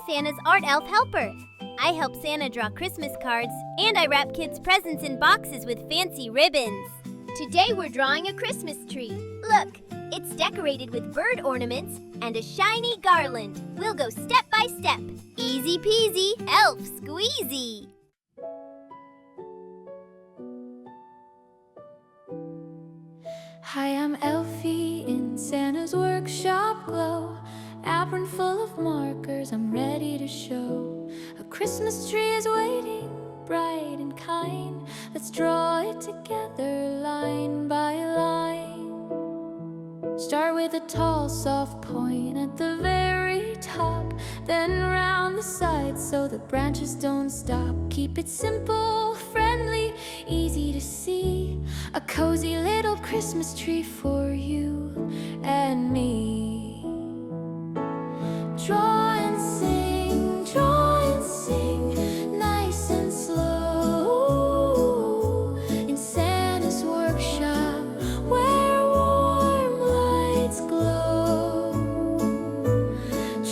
Santa's art elf helper. I help Santa draw Christmas cards, and I wrap kids' presents in boxes with fancy ribbons. Today we're drawing a Christmas tree. Look, it's decorated with bird ornaments and a shiny garland. We'll go step by step. Easy peasy, elf squeezy. Hi, I'm Elfie in Santa's workshop glow. Apron full of markers, I'm ready to show. A Christmas tree is waiting, bright and kind. Let's draw it together, line by line. Start with a tall, soft point at the very top, then round the sides so the branches don't stop. Keep it simple, friendly, easy to see. A cozy little Christmas tree for you and me. Draw and sing, nice and slow. In Santa's workshop, where warm lights glow.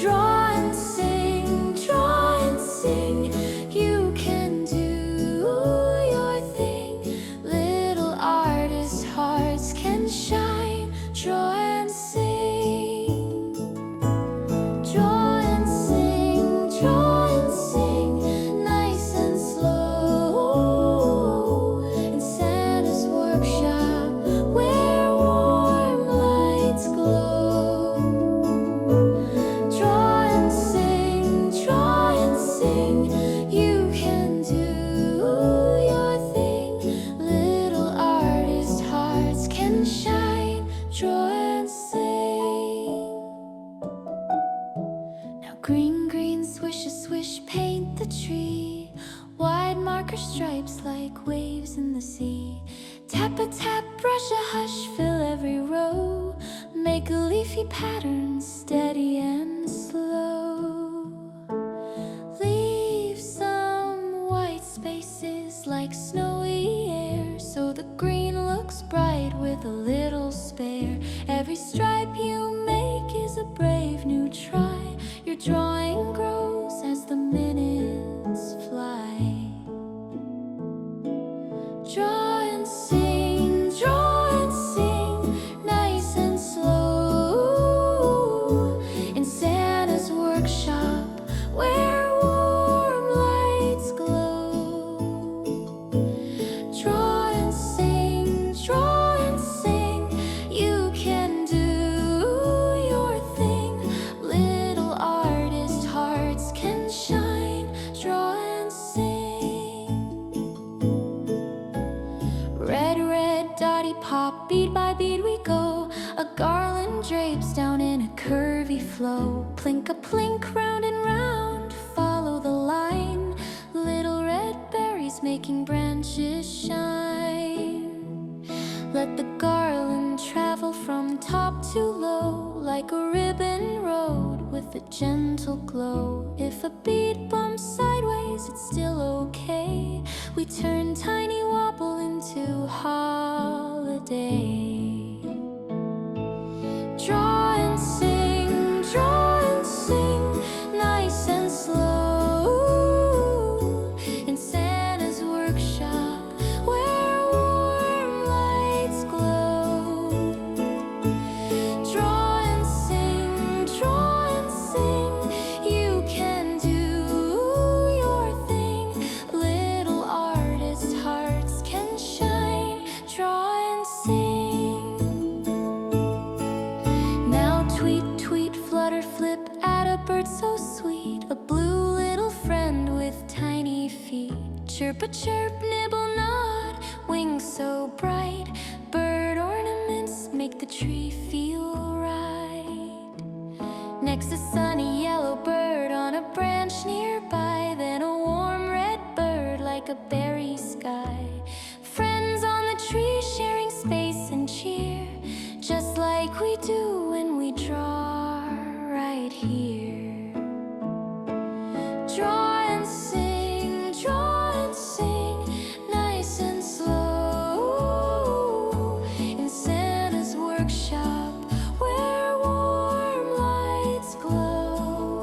Draw and sing, you can do your thing. Little artist hearts can shine. Draw and sing. Draw and sing, nice and slow. In Santa's workshop, where warm lights glow. Draw and sing, you can do your thing. Little artist hearts can shine. Draw and sing. Now green, swish a swish, paint the tree. Wide marker stripes like waves in the sea. Tap a tap, brush a hush, fill every row. Make a leafy pattern, steady and slow. Leave some white spaces like snowy air, so the green looks bright with a little spare. Every stripe you make is a brave new try. Your drawing grows as the minutes fly. Draw and sing, nice and slow. In Santa's workshop, where warm lights glow. Draw and sing, you can do your thing. Little artist hearts can shine. Draw and sing. Red, dotty pop, bead by bead we go. A garland drapes down in a curvy flow. Plink a plink, round and round, follow the line. Little red berries making branches shine. Let the garland travel from top to low, like a ribbon road with a gentle glow. If a bead bumps sideways, it's still okay. We turn tiny wobble into holiday. Draw and sing, nice and slow. In Santa's workshop, where warm lights glow. Draw and sing, you can do your thing. Little artist hearts can shine. Draw and sing. Now tweet, flutter, flip at a bird so sweet. A blue little friend with tiny feet. Chirp a chirp, nibble, nod, wings so bright. Bird ornaments make the tree feel right. Next a sunny yellow bird on a branch nearby. Then a warm red bird like a berry sky. Friends on the tree sharing space and cheer, just like we do when we draw right here. Draw and sing, nice and slow. In Santa's workshop, where warm lights glow.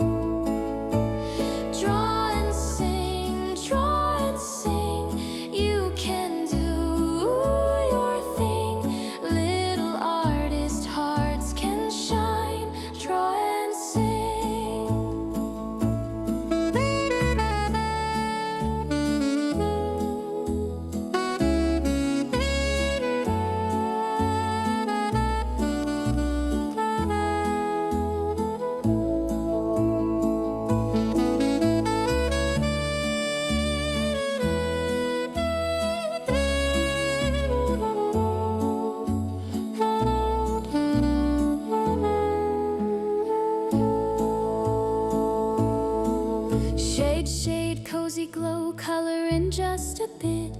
Shade, shade, cozy glow, color in just a bit.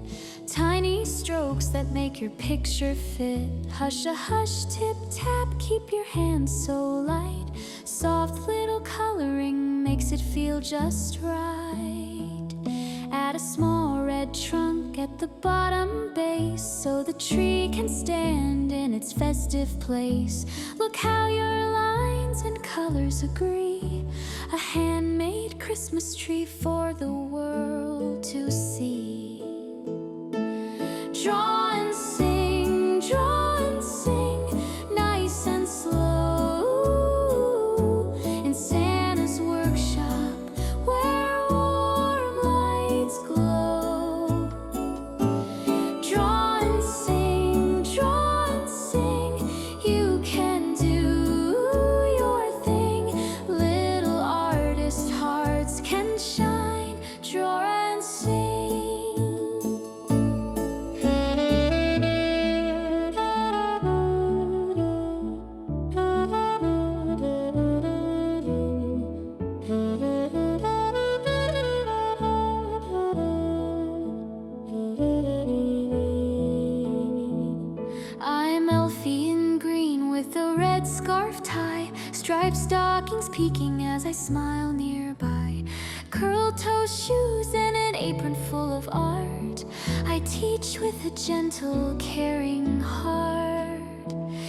Tiny strokes that make your picture fit. Hush a hush, tip tap, keep your hands so light. Soft little coloring makes it feel just right. Add a small red trunk at the bottom base, so the tree can stand in its festive place. Look how your lines and colors agree. A handmade Christmas tree for the world to see. Draw and sing, nice and slow. In Santa's workshop, where warm lights glow. Draw and sing, you can do your thing. Little artist hearts can shine. Draw and sing. I'm Elfie in green with a red scarf tie, striped stockings peeking as I smile nearby, curl-toe shoes and an apron full of art. I teach with a gentle, caring heart.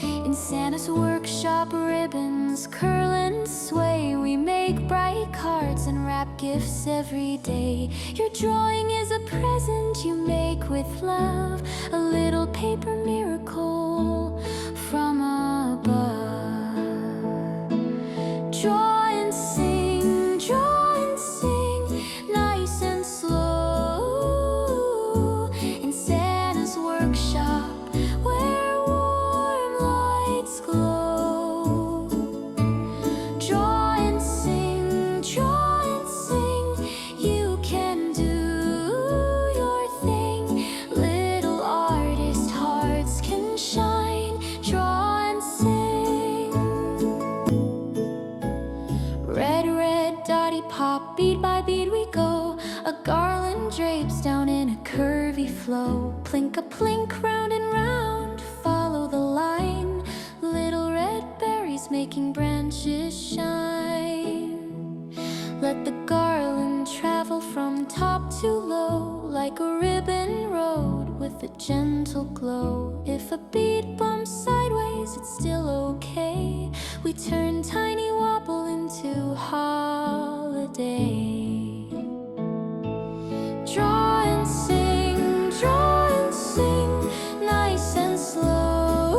In Santa's workshop, ribbons curl and sway. We make bright cards and wrap gifts every day. Your drawing is a present you make with love, a little paper miracle from above. Draw and sing, nice and slow. In Santa's workshop, where warm lights glow. Draw and sing, you can do your thing. Little artist hearts can shine. Draw and sing. Red, red, dotty pop, bead by bead we go. A garland drapes down in a curvy flow. Plink a plink, round and round, follow the line. Little red berries making branches shine. Let the garland travel from top to low, like a ribbon road with a gentle glow. If a bead bumps sideways, it's still okay. We turn tiny wobble into holiday. Draw and sing, nice and slow.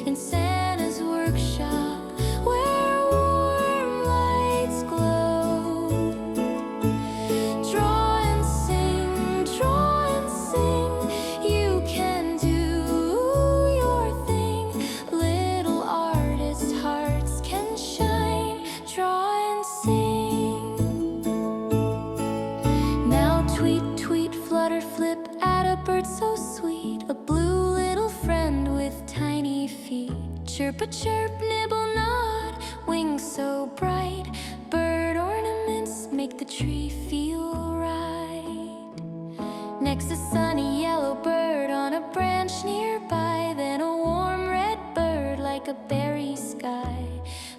In Santa's workshop, where warm lights glow. Draw and sing, you can do your thing. Little artist hearts can shine. Draw and sing. Now tweet, tweet, flutter, flip at a bird so sweet, a blue little friend with tiny feet. Chirp a chirp, nibble nod, wings so bright. Bird ornaments make the tree feel right. Next a sunny yellow bird on a branch nearby, then a warm red bird like a berry sky.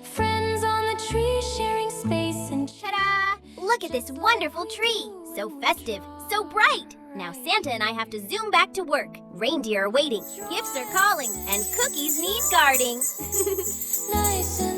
Friends on the tree sharing space and Ta-da! Look at this wonderful tree! So festive, so bright! Now Santa and I have to zoom back to work. Reindeer are waiting, gifts are calling, and cookies need guarding. nice and